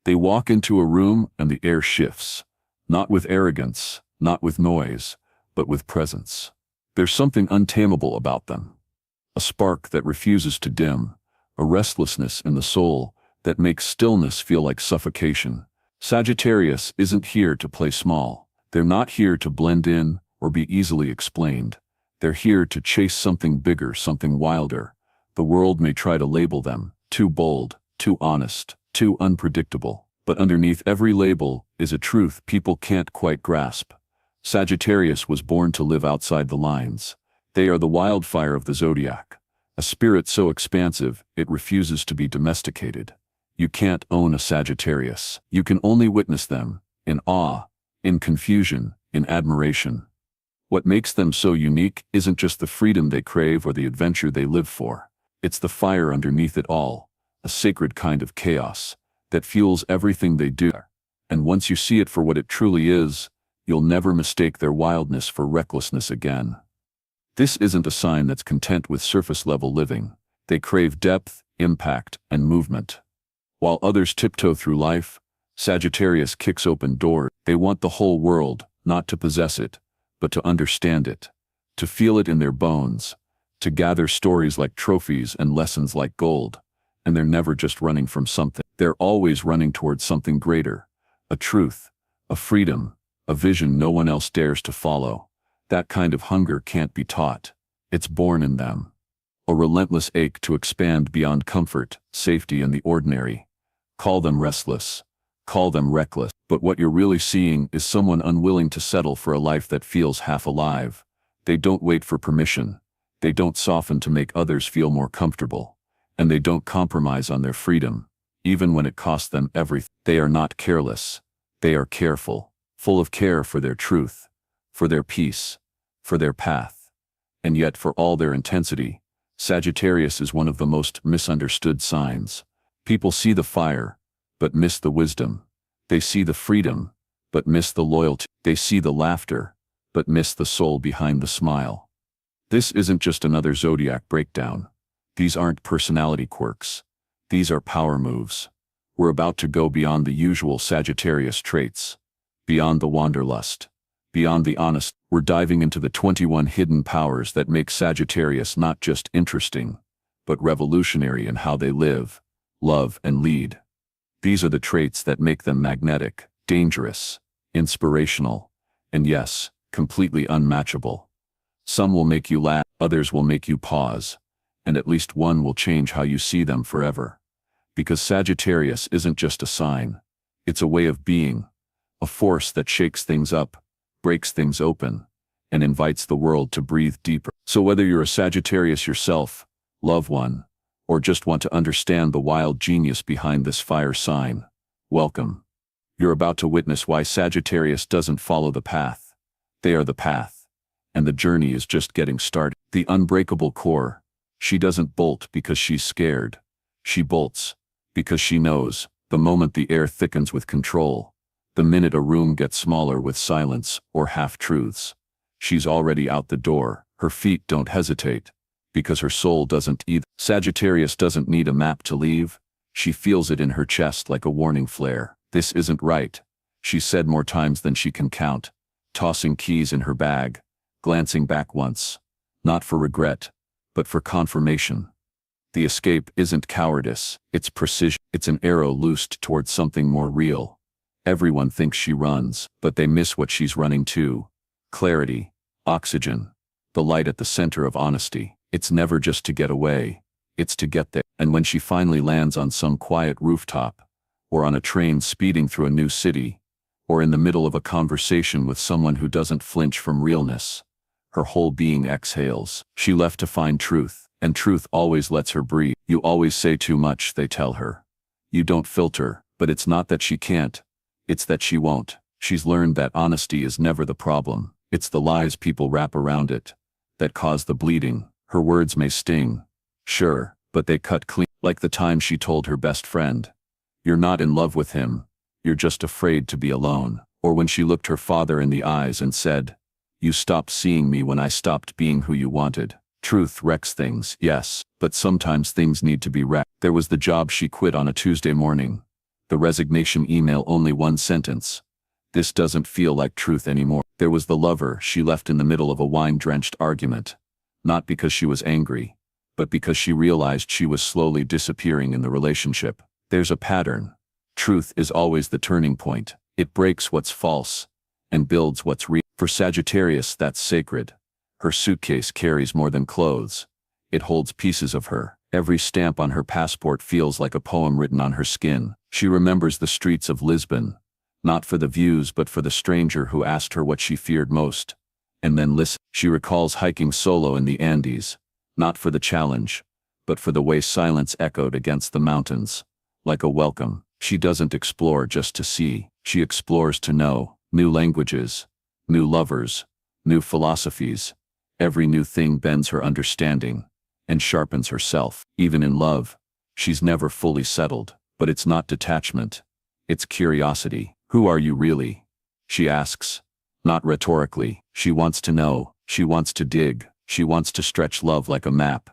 They walk into a room and the air shifts, not with arrogance, not with noise, but with presence. There's something untamable about them. A spark that refuses to dim, a restlessness in the soul that makes stillness feel like suffocation. Sagittarius isn't here to play small. They're not here to blend in or be easily explained. They're here to chase something bigger, something wilder. The world may try to label them too bold, too honest, too unpredictable. But underneath every label is a truth people can't quite grasp. Sagittarius was born to live outside the lines. They are the wildfire of the zodiac, a spirit so expansive it refuses to be domesticated. You can't own a Sagittarius. You can only witness them, in awe, in confusion, in admiration. What makes them so unique isn't just the freedom they crave or the adventure they live for. It's the fire underneath it all, a sacred kind of chaos that fuels everything they do. And once you see it for what it truly is, you'll never mistake their wildness for recklessness again. This isn't a sign that's content with surface-level living. They crave depth, impact, and movement. While others tiptoe through life, Sagittarius kicks open doors. They want the whole world, not to possess it, but to understand it, to feel it in their bones, to gather stories like trophies and lessons like gold. And they're never just running from something. They're always running towards something greater, a truth, a freedom, a vision no one else dares to follow. That kind of hunger can't be taught. It's born in them. A relentless ache to expand beyond comfort, safety, and the ordinary. Call them restless. Call them reckless. But what you're really seeing is someone unwilling to settle for a life that feels half alive. They don't wait for permission. They don't soften to make others feel more comfortable. And they don't compromise on their freedom, even when it costs them everything. They are not careless. They are careful, full of care for their truth, for their peace, for their path. And yet, for all their intensity, Sagittarius is one of the most misunderstood signs. People see the fire, but miss the wisdom. They see the freedom, but miss the loyalty. They see the laughter, but miss the soul behind the smile. This isn't just another zodiac breakdown. These aren't personality quirks. These are power moves. We're about to go beyond the usual Sagittarius traits, beyond the wanderlust, beyond the honest. We're diving into the 21 hidden powers that make Sagittarius not just interesting, but revolutionary in how they live, love, and lead. These are the traits that make them magnetic, dangerous, inspirational, and yes, completely unmatchable. Some will make you laugh, others will make you pause. And at least one will change how you see them forever. Because Sagittarius isn't just a sign, it's a way of being, a force that shakes things up, breaks things open, and invites the world to breathe deeper. So whether you're a Sagittarius yourself, love one, or just want to understand the wild genius behind this fire sign, welcome. You're about to witness why Sagittarius doesn't follow the path. They are the path, and the journey is just getting started. The unbreakable core. She doesn't bolt because she's scared. She bolts because she knows, the moment the air thickens with control, the minute a room gets smaller with silence or half-truths, she's already out the door. Her feet don't hesitate, because her soul doesn't either. Sagittarius doesn't need a map to leave. She feels it in her chest like a warning flare. This isn't right, she said more times than she can count, tossing keys in her bag, glancing back once, not for regret, but for confirmation. The escape isn't cowardice, it's precision. It's an arrow loosed towards something more real. Everyone thinks she runs, but they miss what she's running to. Clarity, oxygen, the light at the center of honesty. It's never just to get away, it's to get there. And when she finally lands on some quiet rooftop, or on a train speeding through a new city, or in the middle of a conversation with someone who doesn't flinch from realness, her whole being exhales. She left to find truth, and truth always lets her breathe. You always say too much, they tell her. You don't filter, but it's not that she can't, it's that she won't. She's learned that honesty is never the problem. It's the lies people wrap around it that cause the bleeding. Her words may sting, sure, but they cut clean. Like the time she told her best friend, "You're not in love with him, you're just afraid to be alone." Or when she looked her father in the eyes and said, "You stopped seeing me when I stopped being who you wanted." Truth wrecks things, yes, but sometimes things need to be wrecked. There was the job she quit on a Tuesday morning, The resignation email, only one sentence. This doesn't feel like truth anymore. There was the lover she left in the middle of a wine-drenched argument. Not because she was angry, but because she realized she was slowly disappearing in the relationship. There's a pattern. Truth is always the turning point. It breaks what's false and builds what's real. For Sagittarius, that's sacred. Her suitcase carries more than clothes. It holds pieces of her. Every stamp on her passport feels like a poem written on her skin. She remembers the streets of Lisbon, not for the views but for the stranger who asked her what she feared most. And then listen. She recalls hiking solo in the Andes, not for the challenge, but for the way silence echoed against the mountains, like a welcome. She doesn't explore just to see. She explores to know. New languages, new lovers, new philosophies. Every new thing bends her understanding and sharpens herself. Even in love, she's never fully settled. But it's not detachment. It's curiosity. Who are you really? She asks. Not rhetorically. She wants to know. She wants to dig. She wants to stretch love like a map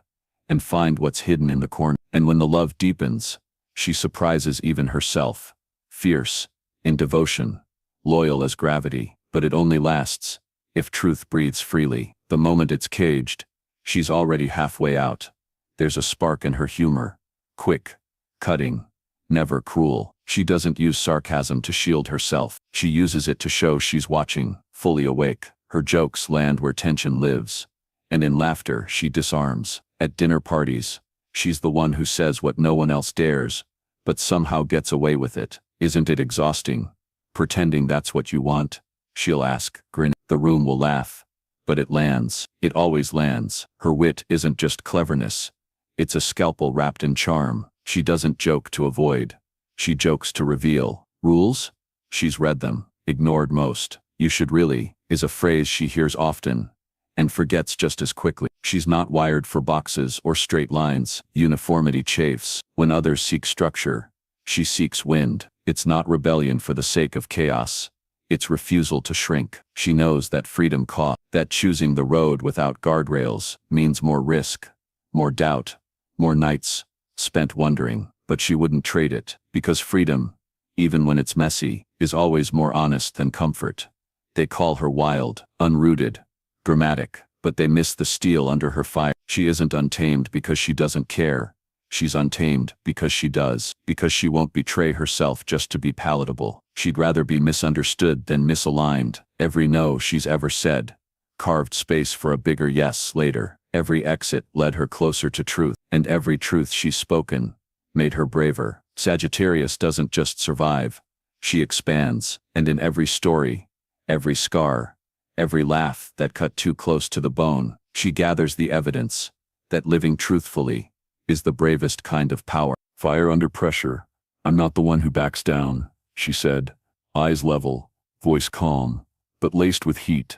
and find what's hidden in the corner. And when the love deepens, she surprises even herself. Fierce, in devotion, loyal as gravity. But it only lasts if truth breathes freely. The moment it's caged, she's already halfway out. There's a spark in her humor. Quick, cutting, never cruel. She doesn't use sarcasm to shield herself. She uses it to show she's watching, fully awake. Her jokes land where tension lives. And in laughter, she disarms. At dinner parties, she's the one who says what no one else dares, but somehow gets away with it. Isn't it exhausting? Pretending that's what you want? She'll ask, grin. The room will laugh. But it lands. It always lands. Her wit isn't just cleverness. It's a scalpel wrapped in charm. She doesn't joke to avoid. She jokes to reveal. Rules? She's read them, ignored most. You should really, is a phrase she hears often, and forgets just as quickly. She's not wired for boxes or straight lines. Uniformity chafes. When others seek structure, she seeks wind. It's not rebellion for the sake of chaos. It's refusal to shrink. She knows that freedom costs, that choosing the road without guardrails means more risk, more doubt, more nights spent wondering. But she wouldn't trade it, because freedom, even when it's messy, is always more honest than comfort. They call her wild, unrooted, dramatic, but they miss the steel under her fire. She isn't untamed because she doesn't care. She's untamed because she does, because she won't betray herself just to be palatable. She'd rather be misunderstood than misaligned. Every no she's ever said carved space for a bigger yes later. Every exit led her closer to truth, and every truth she's spoken made her braver. Sagittarius doesn't just survive. She expands, and in every story, every scar, every laugh that cut too close to the bone, she gathers the evidence that living truthfully is the bravest kind of power. Fire under pressure. I'm not the one who backs down, she said, eyes level, voice calm, but laced with heat.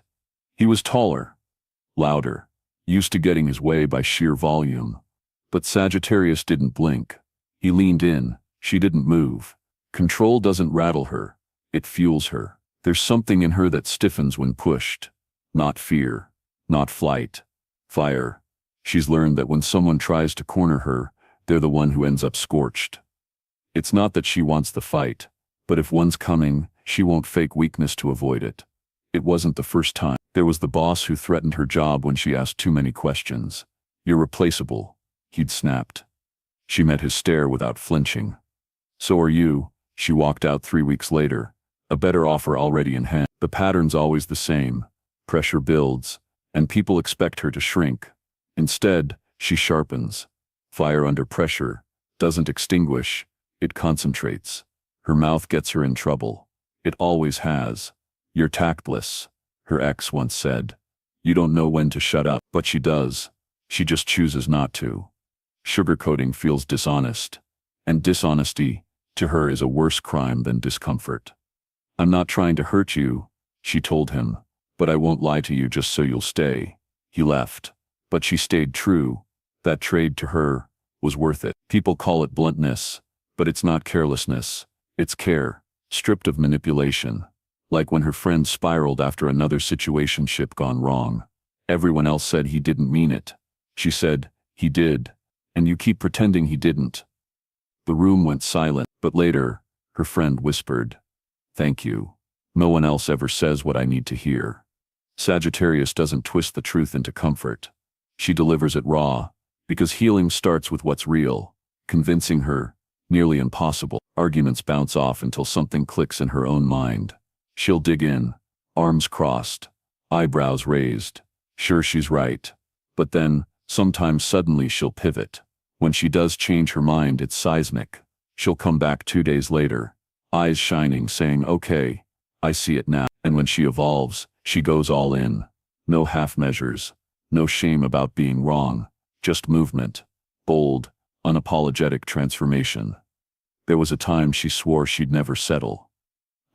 He was taller, louder, used to getting his way by sheer volume. But Sagittarius didn't blink. He leaned in. She didn't move. Control doesn't rattle her. It fuels her. There's something in her that stiffens when pushed. Not fear. Not flight. Fire. She's learned that when someone tries to corner her, they're the one who ends up scorched. It's not that she wants the fight, but if one's coming, she won't fake weakness to avoid it. It wasn't the first time. There was the boss who threatened her job when she asked too many questions. You're replaceable, he'd snapped. She met his stare without flinching. So are you. She walked out 3 weeks later, a better offer already in hand. The pattern's always the same. Pressure builds, and people expect her to shrink. Instead, she sharpens. Fire under pressure doesn't extinguish, it concentrates. Her mouth gets her in trouble. It always has. You're tactless, her ex once said. You don't know when to shut up, but she does. She just chooses not to. Sugarcoating feels dishonest, and dishonesty, to her, is a worse crime than discomfort. I'm not trying to hurt you, she told him, but I won't lie to you just so you'll stay. He left, but she stayed true. That trade to her was worth it. People call it bluntness, but it's not carelessness. It's care, stripped of manipulation. Like when her friend spiraled after another situationship gone wrong. Everyone else said he didn't mean it. She said, he did. And you keep pretending he didn't. The room went silent, but later, Her friend whispered, "Thank you. No one else ever says what I need to hear." Sagittarius doesn't twist the truth into comfort. She delivers it raw, because healing starts with what's real. Convincing her, nearly impossible. Arguments bounce off until something clicks in her own mind. She'll dig in, arms crossed, eyebrows raised. Sure, she's right. But then, sometimes suddenly she'll pivot. When she does change her mind, it's seismic. She'll come back 2 days later, eyes shining, saying, "Okay, I see it now." And when she evolves, she goes all in. No half measures, no shame about being wrong, just movement, bold, unapologetic transformation. There was a time she swore she'd never settle.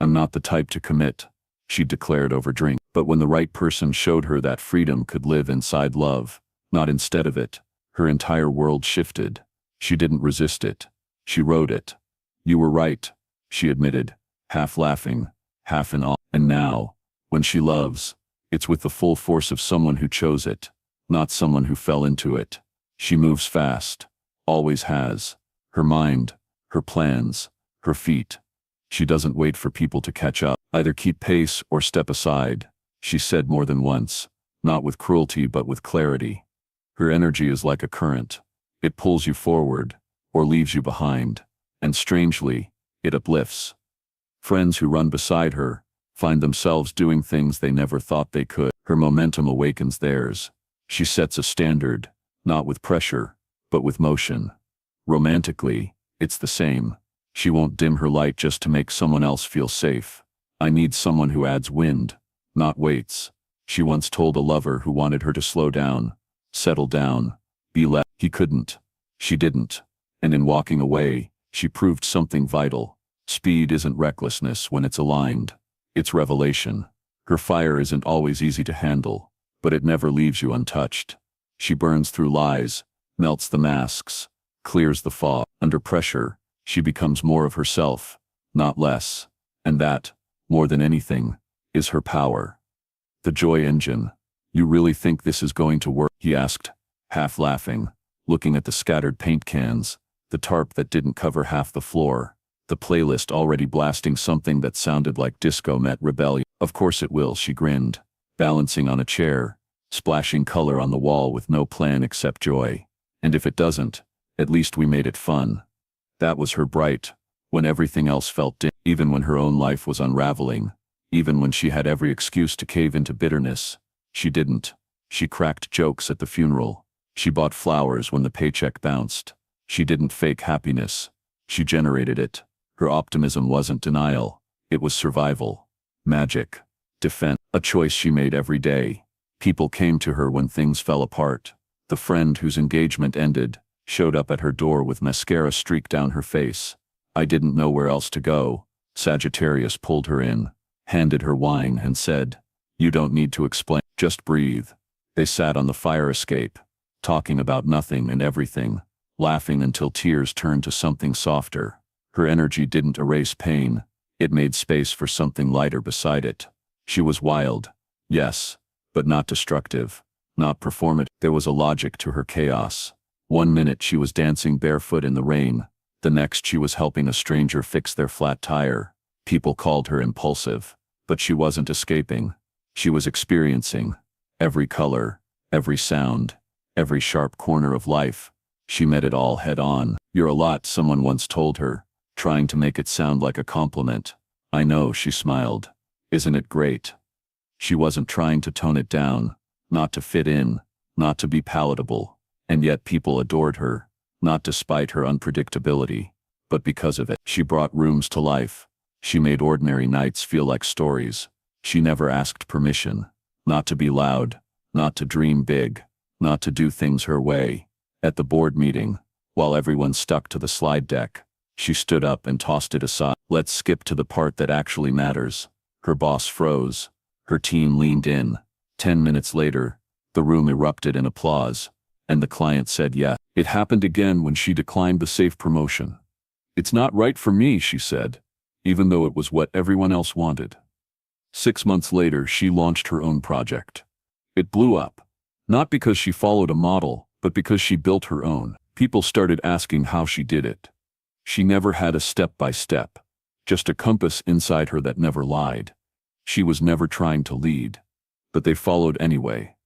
"I'm not the type to commit," she declared over drink. But when the right person showed her that freedom could live inside love, not instead of it, her entire world shifted. She didn't resist it. She wrote it. "You were right," she admitted, half laughing, half in awe. And now, when she loves, it's with the full force of someone who chose it, not someone who fell into it. She moves fast, always has. Her mind, her plans, her feet. She doesn't wait for people to catch up, either keep pace or step aside. She said more than once, not with cruelty but with clarity. Her energy is like a current. It pulls you forward, or leaves you behind, and strangely, it uplifts. Friends who run beside her find themselves doing things they never thought they could. Her momentum awakens theirs. She sets a standard, not with pressure, but with motion. Romantically, it's the same. She won't dim her light just to make someone else feel safe. "I need someone who adds wind, not weights," she once told a lover who wanted her to slow down, settle down, be left. He couldn't. She didn't. And in walking away, she proved something vital. Speed isn't recklessness when it's aligned. It's revelation. Her fire isn't always easy to handle, but it never leaves you untouched. She burns through lies, melts the masks, clears the fog. Under pressure, she becomes more of herself, not less. And that, more than anything, is her power. The joy engine. "You really think this is going to work?" he asked, half laughing, looking at the scattered paint cans, the tarp that didn't cover half the floor, the playlist already blasting something that sounded like disco met rebellion. "Of course it will," she grinned, balancing on a chair, splashing color on the wall with no plan except joy. "And if it doesn't, at least we made it fun." That was her bright, when everything else felt dim, even when her own life was unraveling, even when she had every excuse to cave into bitterness. She didn't. She cracked jokes at the funeral. She bought flowers when the paycheck bounced. She didn't fake happiness. She generated it. Her optimism wasn't denial. It was survival. Magic. Defense. A choice she made every day. People came to her when things fell apart. The friend whose engagement ended showed up at her door with mascara streaked down her face. "I didn't know where else to go." Sagittarius pulled her in, handed her wine and said, "You don't need to explain, just breathe." They sat on the fire escape, talking about nothing and everything, laughing until tears turned to something softer. Her energy didn't erase pain, it made space for something lighter beside it. She was wild, yes, but not destructive, not performative. There was a logic to her chaos. One minute she was dancing barefoot in the rain, the next she was helping a stranger fix their flat tire. People called her impulsive, but she wasn't escaping. She was experiencing every color, every sound, every sharp corner of life. She met it all head on. "You're a lot," someone once told her, trying to make it sound like a compliment. "I know," she smiled. "Isn't it great?" She wasn't trying to tone it down, not to fit in, not to be palatable. And yet people adored her, not despite her unpredictability, but because of it. She brought rooms to life. She made ordinary nights feel like stories. She never asked permission, not to be loud, not to dream big, not to do things her way. At the board meeting, while everyone stuck to the slide deck, she stood up and tossed it aside. "Let's skip to the part that actually matters." Her boss froze. Her team leaned in. 10 minutes later, the room erupted in applause, and the client said yes. It happened again when she declined the safe promotion. "It's not right for me," she said, even though it was what everyone else wanted. 6 months later, she launched her own project. It blew up. Not because she followed a model, but because she built her own. People started asking how she did it. She never had a step-by-step. just a compass inside her that never lied. She was never trying to lead. But they followed anyway.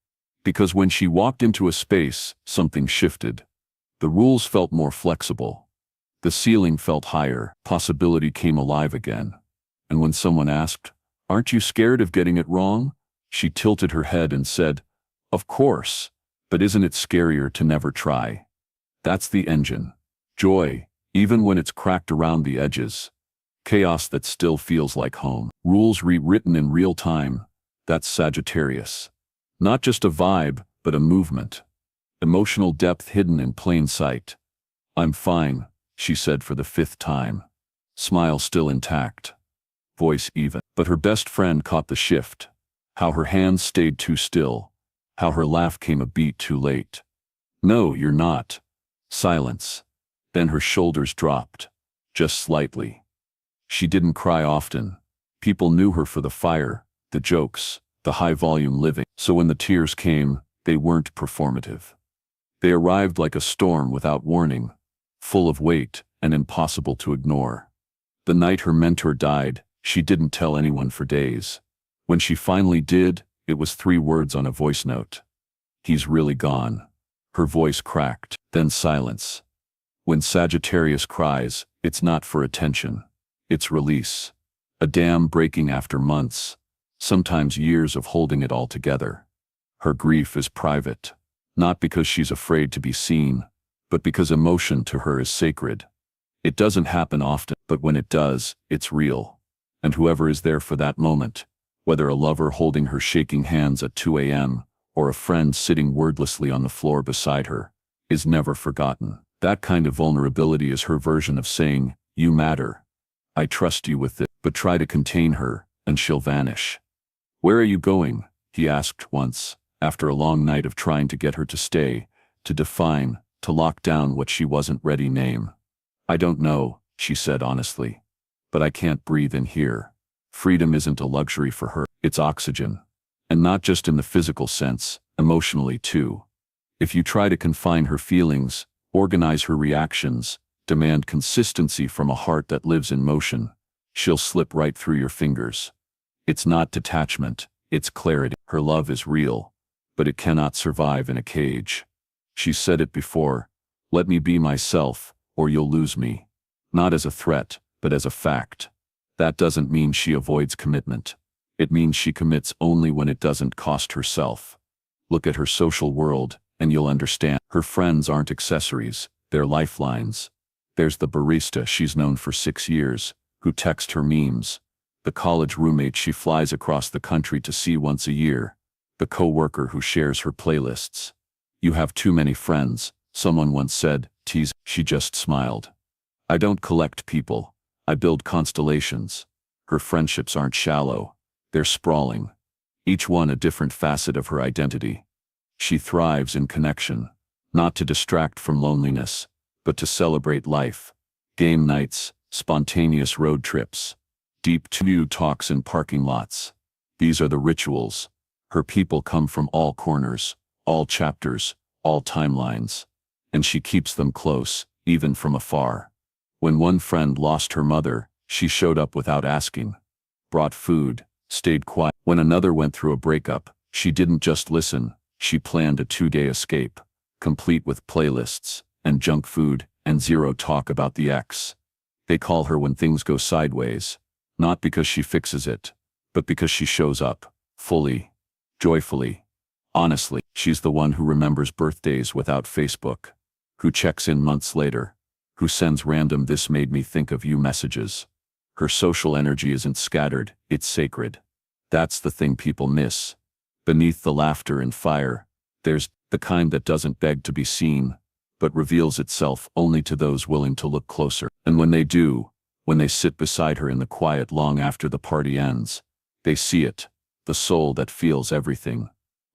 Because when she walked into a space, something shifted. The rules felt more flexible. The ceiling felt higher. Possibility came alive again. And when someone asked, "Aren't you scared of getting it wrong?" she tilted her head and said, "Of course, but isn't it scarier to never try?" That's the engine. Joy, even when it's cracked around the edges. Chaos that still feels like home. Rules rewritten in real time. That's Sagittarius. Not just a vibe, but a movement. Emotional depth hidden in plain sight. "I'm fine," she said for the 5th time. Smile still intact. Voice even. But her best friend caught the shift. How her hands stayed too still. How her laugh came a beat too late. "No, you're not." Silence. Then her shoulders dropped. Just slightly. She didn't cry often. People knew her for the fire, the jokes, the high-volume living. So when the tears came, they weren't performative. They arrived like a storm without warning, full of weight and impossible to ignore. The night her mentor died, she didn't tell anyone for days. When she finally did, it was 3 words on a voice note. "He's really gone." Her voice cracked, then silence. When Sagittarius cries, it's not for attention. It's release. A dam breaking after months, sometimes years of holding it all together. Her grief is private, not because she's afraid to be seen, but because emotion to her is sacred. It doesn't happen often, but when it does, it's real. And whoever is there for that moment, whether a lover holding her shaking hands at 2 a.m., or a friend sitting wordlessly on the floor beside her, is never forgotten. That kind of vulnerability is her version of saying, "You matter. I trust you with it." But try to contain her, and she'll vanish. "Where are you going?" he asked once, after a long night of trying to get her to stay, to define, to lock down what she wasn't ready name. "I don't know," she said honestly. "But I can't breathe in here." Freedom isn't a luxury for her, it's oxygen. And not just in the physical sense, emotionally too. If you try to confine her feelings, organize her reactions, demand consistency from a heart that lives in motion, she'll slip right through your fingers. It's not detachment, it's clarity. Her love is real, but it cannot survive in a cage. She said it before, "Let me be myself, or you'll lose me." Not as a threat, but as a fact. That doesn't mean she avoids commitment. It means she commits only when it doesn't cost herself. Look at her social world, and you'll understand. Her friends aren't accessories, they're lifelines. There's the barista she's known for 6 years, who texts her memes. The college roommate she flies across the country to see once a year. The coworker who shares her playlists. "You have too many friends," someone once said, teasing. She just smiled. "I don't collect people, I build constellations." Her friendships aren't shallow, they're sprawling. Each one a different facet of her identity. She thrives in connection, not to distract from loneliness, but to celebrate life. Game nights, spontaneous road trips, deep talks in parking lots. These are the rituals. Her people come from all corners, all chapters, all timelines. And she keeps them close, even from afar. When one friend lost her mother, she showed up without asking. Brought food, stayed quiet. When another went through a breakup, she didn't just listen, she planned a 2-day escape, complete with playlists, and junk food, and zero talk about the ex. They call her when things go sideways, not because she fixes it, but because she shows up, fully, joyfully, honestly. She's the one who remembers birthdays without Facebook, who checks in months later, who sends random "this made me think of you" messages. Her social energy isn't scattered, it's sacred. That's the thing people miss. Beneath the laughter and fire, there's the kind that doesn't beg to be seen, but reveals itself only to those willing to look closer. And when they do, when they sit beside her in the quiet long after the party ends, they see it, the soul that feels everything,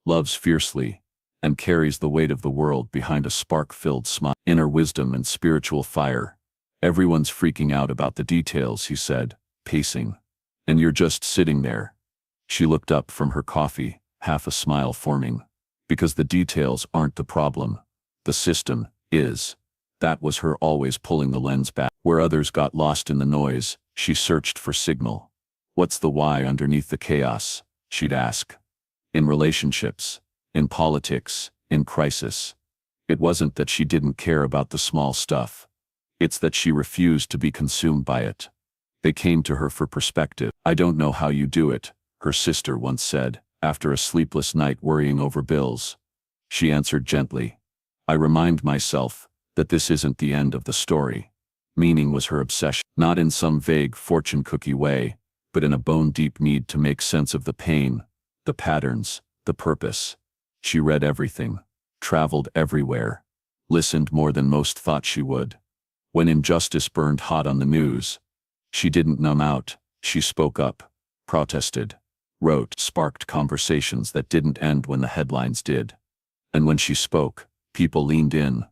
loves fiercely, and carries the weight of the world behind a spark-filled smile. Inner wisdom and spiritual fire. "Everyone's freaking out about the details," he said, pacing. "And you're just sitting there." She looked up from her coffee, half a smile forming. "Because the details aren't the problem. The system is." That was her always pulling the lens back. Where others got lost in the noise, She searched for signal. What's the why underneath the chaos? She'd ask. In relationships, in politics, in crisis. It wasn't that she didn't care about the small stuff. It's that she refused to be consumed by it. They came to her for perspective. I don't know how you do it, her sister once said, after a sleepless night worrying over bills. She answered gently. I remind myself that this isn't the end of the story. Meaning was her obsession, not in some vague fortune cookie way, but in a bone-deep need to make sense of the pain, the patterns, the purpose. She read everything, traveled everywhere, listened more than most thought she would. When injustice burned hot on the news, she didn't numb out, she spoke up, protested, wrote, sparked conversations that didn't end when the headlines did. And when she spoke, people leaned in.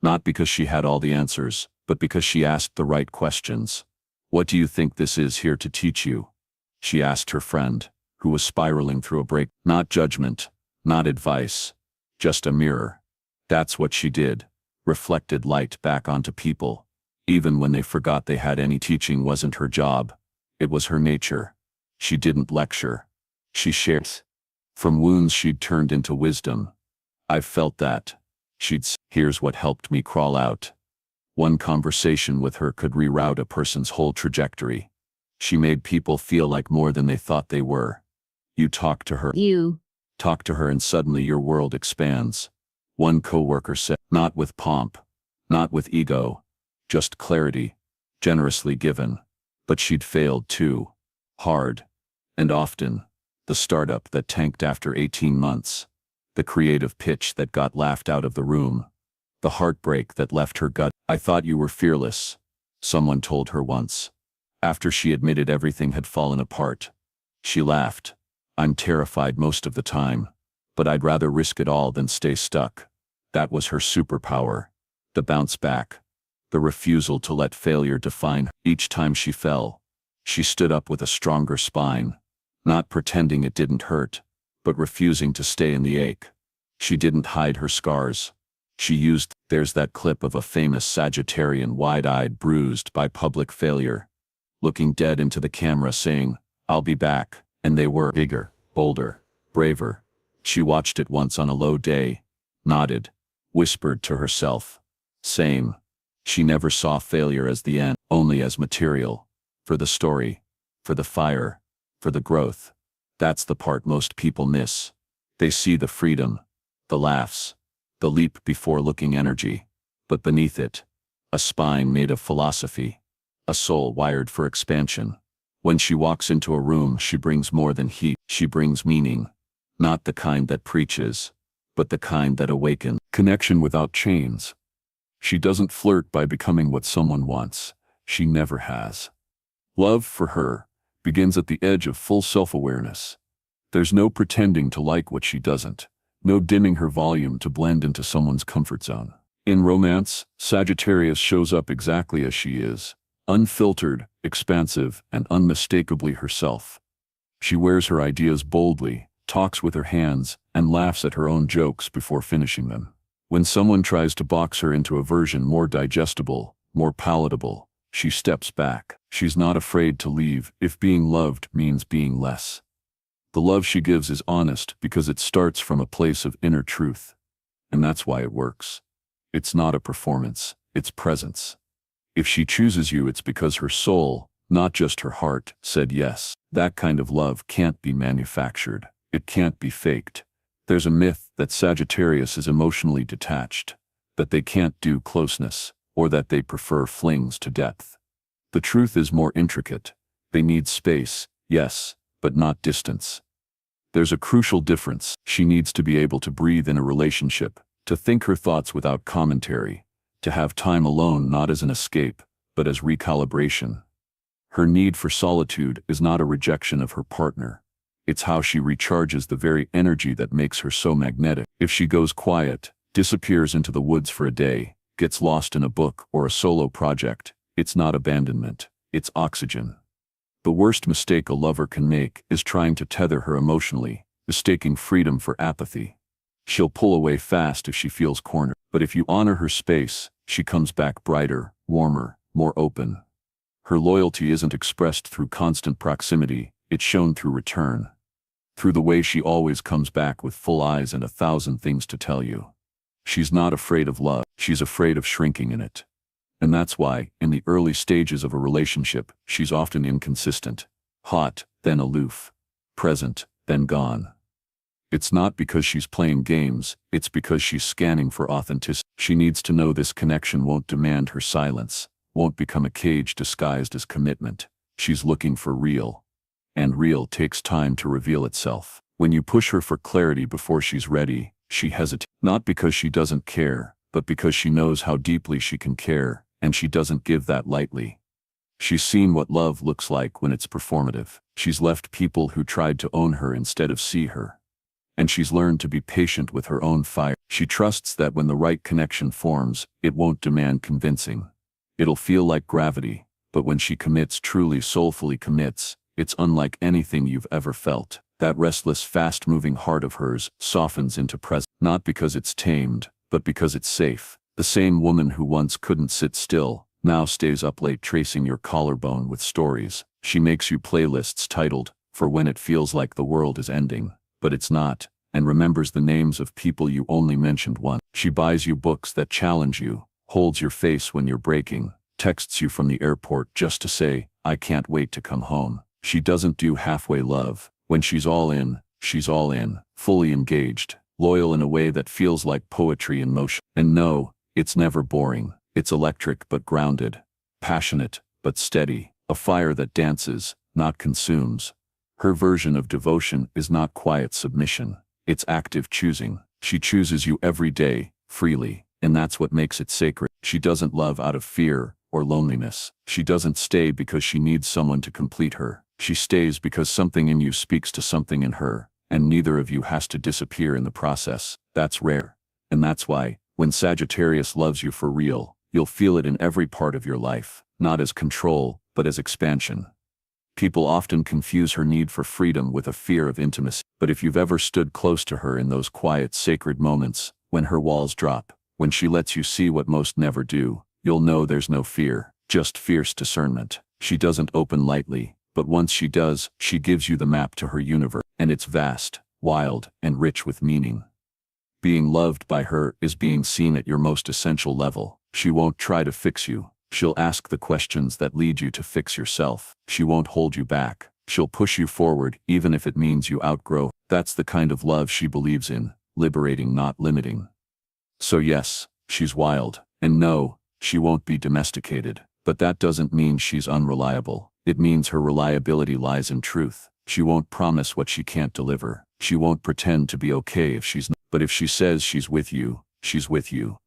Not because she had all the answers, but because she asked the right questions. What do you think this is here to teach you? She asked her friend, who was spiraling through a break. Not judgment, not advice, just a mirror. That's what she did, reflected light back onto people. Even when they forgot they had any. Teaching wasn't her job. It was her nature. She didn't lecture. She shared. From wounds she'd turned into wisdom. I've felt that. She'd say, here's what helped me crawl out. One conversation with her could reroute a person's whole trajectory. She made people feel like more than they thought they were. You talk to her. Talk to her and suddenly your world expands. One coworker said, not with pomp, not with ego, just clarity, generously given. But she'd failed too. Hard. And often. The startup that tanked after 18 months. The creative pitch that got laughed out of the room. The heartbreak that left her gut. I thought you were fearless, someone told her once. After she admitted everything had fallen apart. She laughed. I'm terrified most of the time, but I'd rather risk it all than stay stuck. That was her superpower. The bounce back. The refusal to let failure define her. Each time she fell, she stood up with a stronger spine. Not pretending it didn't hurt, but refusing to stay in the ache. She didn't hide her scars. She used. There's that clip of a famous Sagittarian wide-eyed, bruised by public failure, looking dead into the camera saying, I'll be back, and they were bigger, bolder, braver. She watched it once on a low day, nodded, whispered to herself. Same. She never saw failure as the end, only as material. For the story, for the fire, for the growth. That's the part most people miss. They see the freedom, the laughs, the leap before looking energy. But beneath it, a spine made of philosophy. A soul wired for expansion. When she walks into a room, she brings more than heat. She brings meaning. Not the kind that preaches, but the kind that awakens. Connection without chains. She doesn't flirt by becoming what someone wants. She never has. Love, for her, begins at the edge of full self-awareness. There's no pretending to like what she doesn't. No dimming her volume to blend into someone's comfort zone. In romance, Sagittarius shows up exactly as she is. Unfiltered, expansive, and unmistakably herself. She wears her ideas boldly, talks with her hands, and laughs at her own jokes before finishing them. When someone tries to box her into a version more digestible, more palatable, she steps back. She's not afraid to leave if being loved means being less. The love she gives is honest because it starts from a place of inner truth. And that's why it works. It's not a performance, it's presence. If she chooses you, it's because her soul, not just her heart, said yes. That kind of love can't be manufactured. It can't be faked. There's a myth that Sagittarius is emotionally detached, that they can't do closeness, or that they prefer flings to depth. The truth is more intricate. They need space, yes, but not distance. There's a crucial difference. She needs to be able to breathe in a relationship, to think her thoughts without commentary, to have time alone not as an escape, but as recalibration. Her need for solitude is not a rejection of her partner. It's how she recharges the very energy that makes her so magnetic. If she goes quiet, disappears into the woods for a day, gets lost in a book or a solo project, it's not abandonment, it's oxygen. The worst mistake a lover can make is trying to tether her emotionally, mistaking freedom for apathy. She'll pull away fast if she feels cornered, but if you honor her space, she comes back brighter, warmer, more open. Her loyalty isn't expressed through constant proximity, it's shown through return. Through the way she always comes back with full eyes and 1,000 things to tell you. She's not afraid of love, she's afraid of shrinking in it. And that's why, in the early stages of a relationship, she's often inconsistent. Hot, then aloof. Present, then gone. It's not because she's playing games, it's because she's scanning for authenticity. She needs to know this connection won't demand her silence, won't become a cage disguised as commitment. She's looking for real. And real takes time to reveal itself. When you push her for clarity before she's ready, she hesitates. Not because she doesn't care, but because she knows how deeply she can care, and she doesn't give that lightly. She's seen what love looks like when it's performative. She's left people who tried to own her instead of see her. And she's learned to be patient with her own fire. She trusts that when the right connection forms, it won't demand convincing. It'll feel like gravity, but when she commits, truly soulfully commits, it's unlike anything you've ever felt. That restless, fast-moving heart of hers softens into presence, not because it's tamed, but because it's safe. The same woman who once couldn't sit still, now stays up late tracing your collarbone with stories. She makes you playlists titled, "For When It Feels Like the World is Ending." But it's not, and remembers the names of people you only mentioned once. She buys you books that challenge you, holds your face when you're breaking, texts you from the airport just to say, "I can't wait to come home." She doesn't do halfway love. When she's all in, fully engaged, loyal in a way that feels like poetry in motion. And no, it's never boring. It's electric but grounded, passionate but steady, a fire that dances, not consumes. Her version of devotion is not quiet submission, it's active choosing. She chooses you every day, freely, and that's what makes it sacred. She doesn't love out of fear or loneliness. She doesn't stay because she needs someone to complete her. She stays because something in you speaks to something in her, and neither of you has to disappear in the process. That's rare. And that's why, when Sagittarius loves you for real, you'll feel it in every part of your life, not as control, but as expansion. People often confuse her need for freedom with a fear of intimacy. But if you've ever stood close to her in those quiet, sacred moments, when her walls drop, when she lets you see what most never do, you'll know there's no fear, just fierce discernment. She doesn't open lightly, but once she does, she gives you the map to her universe, and it's vast, wild, and rich with meaning. Being loved by her is being seen at your most essential level. She won't try to fix you. She'll ask the questions that lead you to fix yourself. She won't hold you back. She'll push you forward, even if it means you outgrow. That's the kind of love she believes in, liberating, not limiting. So yes, she's wild. And no, she won't be domesticated. But that doesn't mean she's unreliable. It means her reliability lies in truth. She won't promise what she can't deliver. She won't pretend to be okay if she's not. But if she says she's with you,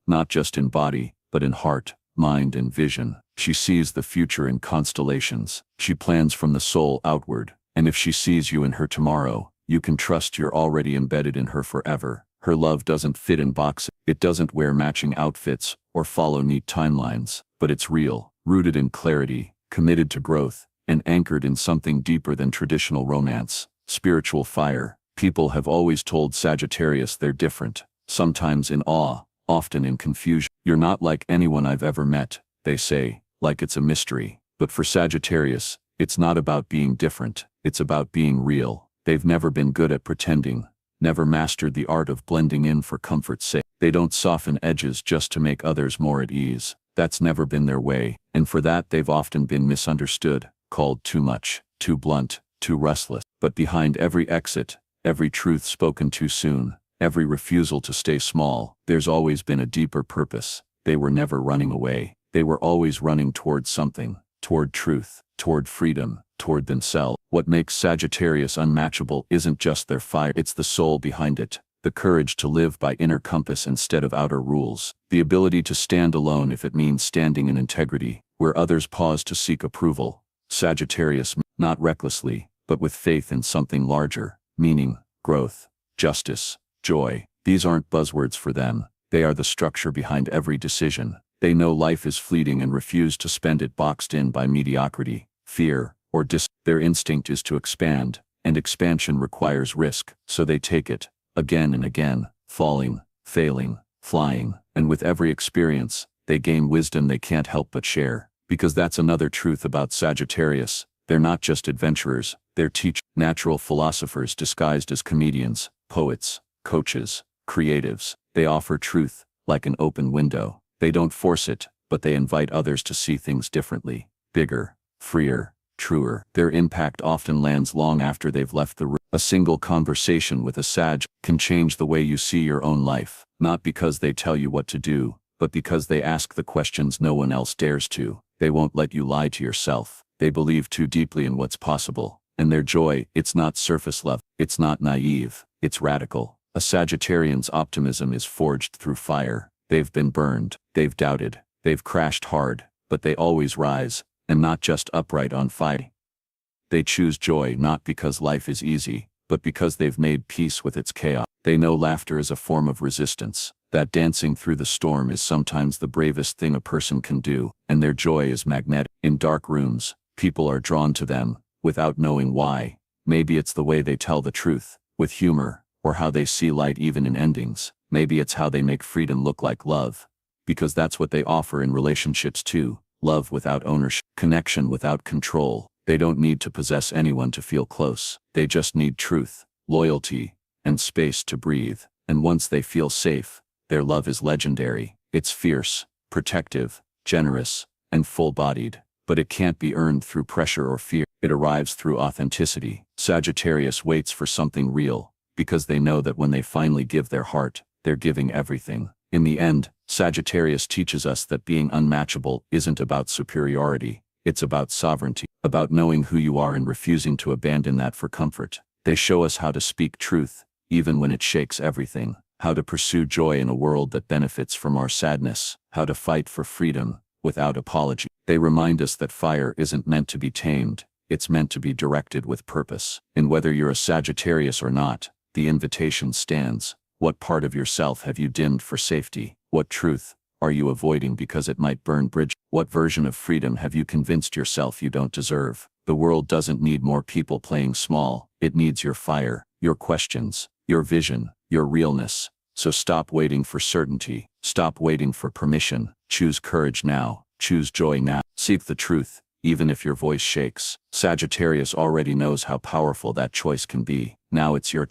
not just in body, but in heart, mind, and vision. She sees the future in constellations. She plans from the soul outward. And if she sees you in her tomorrow, you can trust you're already embedded in her forever. Her love doesn't fit in boxes. It doesn't wear matching outfits or follow neat timelines. But it's real, rooted in clarity, committed to growth, and anchored in something deeper than traditional romance. Spiritual fire. People have always told Sagittarius they're different, sometimes in awe, often in confusion. "You're not like anyone I've ever met," they say, like it's a mystery. But for Sagittarius, it's not about being different, it's about being real. They've never been good at pretending, never mastered the art of blending in for comfort's sake. They don't soften edges just to make others more at ease. That's never been their way, and for that they've often been misunderstood, called too much, too blunt, too restless. But behind every exit, every truth spoken too soon, every refusal to stay small, there's always been a deeper purpose. They were never running away. They were always running toward something, toward truth, toward freedom, toward themselves. What makes Sagittarius unmatchable isn't just their fire, it's the soul behind it. The courage to live by inner compass instead of outer rules. The ability to stand alone if it means standing in integrity, where others pause to seek approval. Sagittarius, not recklessly, but with faith in something larger, meaning, growth, justice, joy. These aren't buzzwords for them. They are the structure behind every decision. They know life is fleeting and refuse to spend it boxed in by mediocrity, fear, or Their instinct is to expand, and expansion requires risk, so they take it, again and again, falling, failing, flying, and with every experience, they gain wisdom they can't help but share. Because that's another truth about Sagittarius. They're not just adventurers, they're natural philosophers disguised as comedians, poets, coaches, creatives. They offer truth, like an open window. They don't force it, but they invite others to see things differently, bigger, freer, truer. Their impact often lands long after they've left the room. A single conversation with a Sag can change the way you see your own life, not because they tell you what to do, but because they ask the questions no one else dares to. They won't let you lie to yourself. They believe too deeply in what's possible. And their joy, it's not surface level. It's not naive. It's radical. A Sagittarian's optimism is forged through fire. They've been burned. They've doubted. They've crashed hard. But they always rise, and not just upright on fire. They choose joy not because life is easy, but because they've made peace with its chaos. They know laughter is a form of resistance, that dancing through the storm is sometimes the bravest thing a person can do, and their joy is magnetic. In dark rooms, people are drawn to them, without knowing why. Maybe it's the way they tell the truth, with humor, or how they see light even in endings. Maybe it's how they make freedom look like love. Because that's what they offer in relationships too. Love without ownership, connection without control. They don't need to possess anyone to feel close. They just need truth, loyalty, and space to breathe. And once they feel safe, their love is legendary. It's fierce, protective, generous, and full-bodied. But it can't be earned through pressure or fear. It arrives through authenticity. Sagittarius waits for something real, because they know that when they finally give their heart, they're giving everything. In the end, Sagittarius teaches us that being unmatchable isn't about superiority. It's about sovereignty, about knowing who you are and refusing to abandon that for comfort. They show us how to speak truth, even when it shakes everything, how to pursue joy in a world that benefits from our sadness, how to fight for freedom, without apology. They remind us that fire isn't meant to be tamed, it's meant to be directed with purpose. And whether you're a Sagittarius or not, the invitation stands. What part of yourself have you dimmed for safety? What truth are you avoiding because it might burn bridges? What version of freedom have you convinced yourself you don't deserve? The world doesn't need more people playing small. It needs your fire, your questions, your vision, your realness. So stop waiting for certainty. Stop waiting for permission. Choose courage now. Choose joy now. Seek the truth, even if your voice shakes. Sagittarius already knows how powerful that choice can be. Now it's your turn.